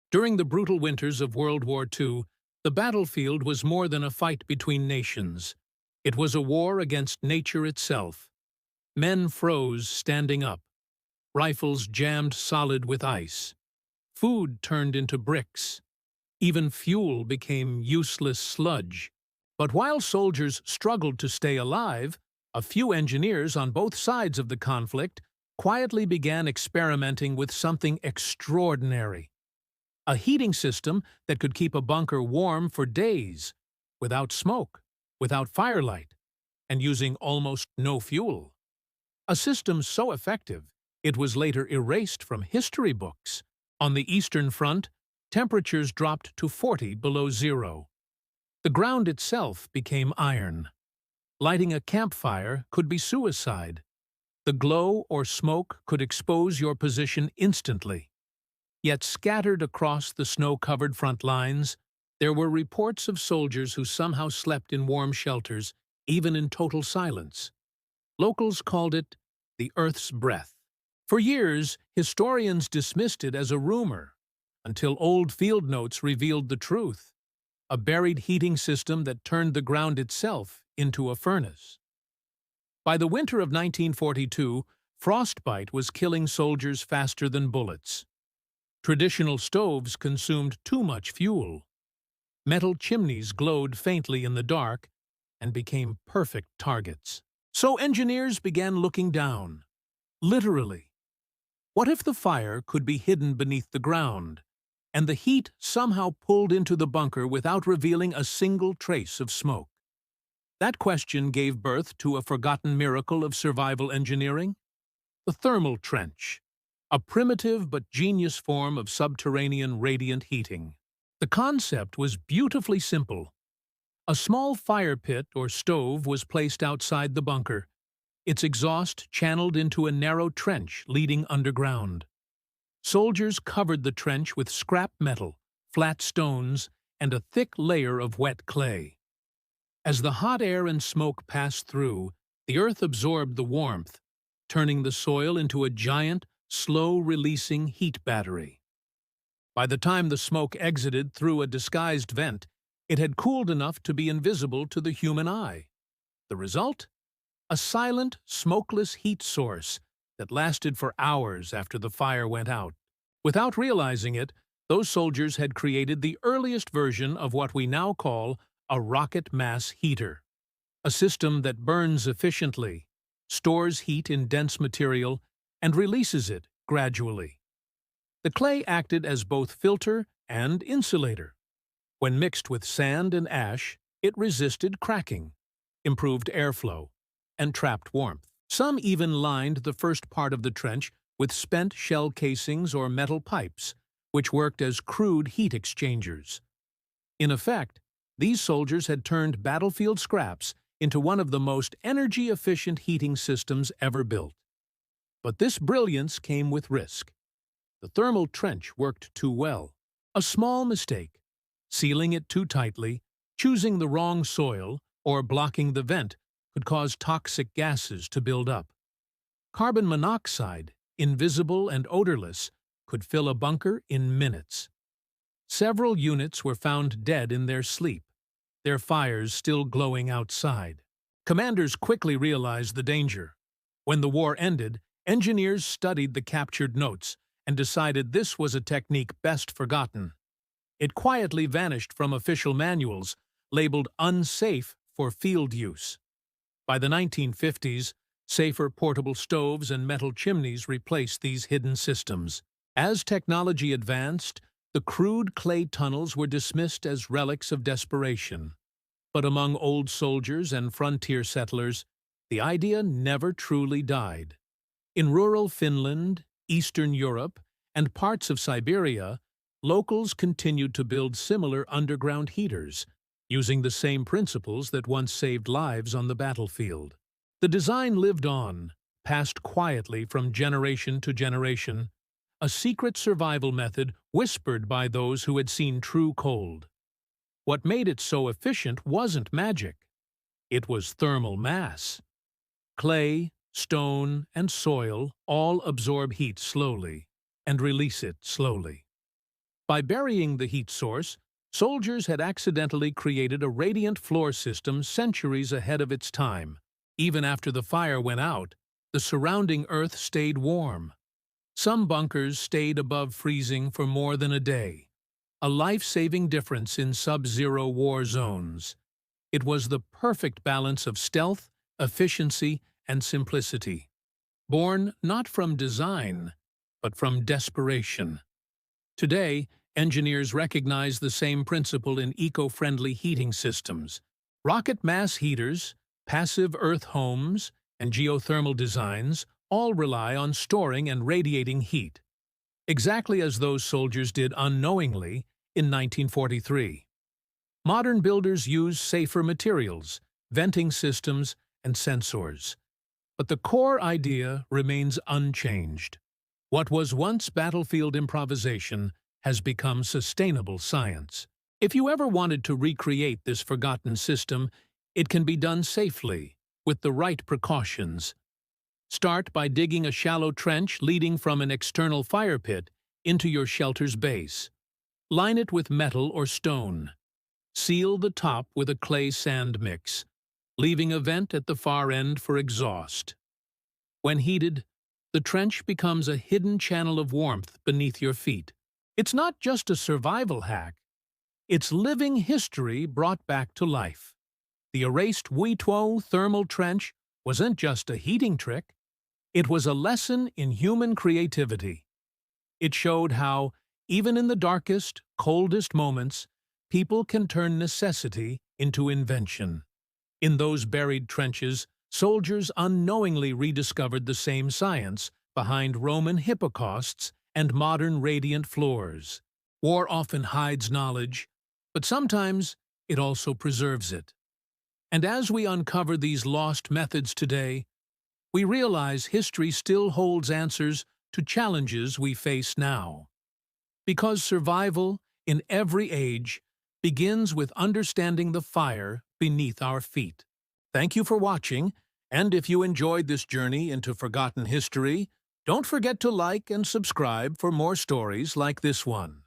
During the brutal winters of World War II, the battlefield was more than a fight between nations. It was a war against nature itself. Men froze standing up, rifles jammed solid with ice. Food turned into bricks. Even fuel became useless sludge. But while soldiers struggled to stay alive, a few engineers on both sides of the conflict quietly began experimenting with something extraordinary. A heating system that could keep a bunker warm for days, without smoke, without firelight, and using almost no fuel. A system so effective, it was later erased from history books. On the Eastern Front, temperatures dropped to 40 below zero. The ground itself became iron. Lighting a campfire could be suicide. The glow or smoke could expose your position instantly. Yet scattered across the snow-covered front lines, there were reports of soldiers who somehow slept in warm shelters, even in total silence. Locals called it the Earth's breath. For years, historians dismissed it as a rumor, until old field notes revealed the truth: a buried heating system that turned the ground itself into a furnace. By the winter of 1942, frostbite was killing soldiers faster than bullets. Traditional stoves consumed too much fuel. Metal chimneys glowed faintly in the dark and became perfect targets. So engineers began looking down. Literally. What if the fire could be hidden beneath the ground, and the heat somehow pulled into the bunker without revealing a single trace of smoke? That question gave birth to a forgotten miracle of survival engineering: the thermal trench, a primitive but genius form of subterranean radiant heating. The concept was beautifully simple. A small fire pit or stove was placed outside the bunker, its exhaust channeled into a narrow trench leading underground. Soldiers covered the trench with scrap metal, flat stones, and a thick layer of wet clay. As the hot air and smoke passed through, the earth absorbed the warmth, turning the soil into a giant, slow-releasing heat battery. By the time the smoke exited through a disguised vent, it had cooled enough to be invisible to the human eye. The result? A silent, smokeless heat source that lasted for hours after the fire went out. Without realizing it, those soldiers had created the earliest version of what we now call a rocket mass heater, a system that burns efficiently, stores heat in dense material, and releases it gradually. The clay acted as both filter and insulator. When mixed with sand and ash, it resisted cracking, improved airflow, and trapped warmth. Some even lined the first part of the trench with spent shell casings or metal pipes, which worked as crude heat exchangers. In effect, these soldiers had turned battlefield scraps into one of the most energy-efficient heating systems ever built. But this brilliance came with risk. The thermal trench worked too well. A small mistake, sealing it too tightly, choosing the wrong soil, or blocking the vent, could cause toxic gases to build up. Carbon monoxide, invisible and odorless, could fill a bunker in minutes. Several units were found dead in their sleep, their fires still glowing outside. Commanders quickly realized the danger. When the war ended, engineers studied the captured notes and decided this was a technique best forgotten. It quietly vanished from official manuals, labeled unsafe for field use. By the 1950s, safer portable stoves and metal chimneys replaced these hidden systems. As technology advanced, the crude clay tunnels were dismissed as relics of desperation. But among old soldiers and frontier settlers, the idea never truly died. In rural Finland, Eastern Europe, and parts of Siberia, locals continued to build similar underground heaters, using the same principles that once saved lives on the battlefield. The design lived on, passed quietly from generation to generation, a secret survival method whispered by those who had seen true cold. What made it so efficient wasn't magic. It was thermal mass. Clay, stone, and soil all absorb heat slowly and release it slowly. By burying the heat source, soldiers had accidentally created a radiant floor system centuries ahead of its time. Even after the fire went out, the surrounding earth stayed warm. Some bunkers stayed above freezing for more than a day, a life-saving difference in sub-zero war zones. It was the perfect balance of stealth, efficiency, and simplicity, born not from design, but from desperation. Today, engineers recognize the same principle in eco-friendly heating systems. Rocket mass heaters, passive earth homes, and geothermal designs all rely on storing and radiating heat, exactly as those soldiers did unknowingly in 1943. Modern builders use safer materials, venting systems, and sensors. But the core idea remains unchanged. What was once battlefield improvisation has become sustainable science. If you ever wanted to recreate this forgotten system, it can be done safely, with the right precautions. Start by digging a shallow trench leading from an external fire pit into your shelter's base. Line it with metal or stone. Seal the top with a clay sand mix, leaving a vent at the far end for exhaust. When heated, the trench becomes a hidden channel of warmth beneath your feet. It's not just a survival hack, it's living history brought back to life. The erased WWII thermal trench wasn't just a heating trick, it was a lesson in human creativity. It showed how, even in the darkest, coldest moments, people can turn necessity into invention. In those buried trenches, soldiers unknowingly rediscovered the same science behind Roman hippocausts and modern radiant floors. War often hides knowledge, but sometimes it also preserves it. And as we uncover these lost methods today, we realize history still holds answers to challenges we face now. Because survival, in every age, begins with understanding the fire beneath our feet. Thank you for watching, and if you enjoyed this journey into forgotten history, don't forget to like and subscribe for more stories like this one.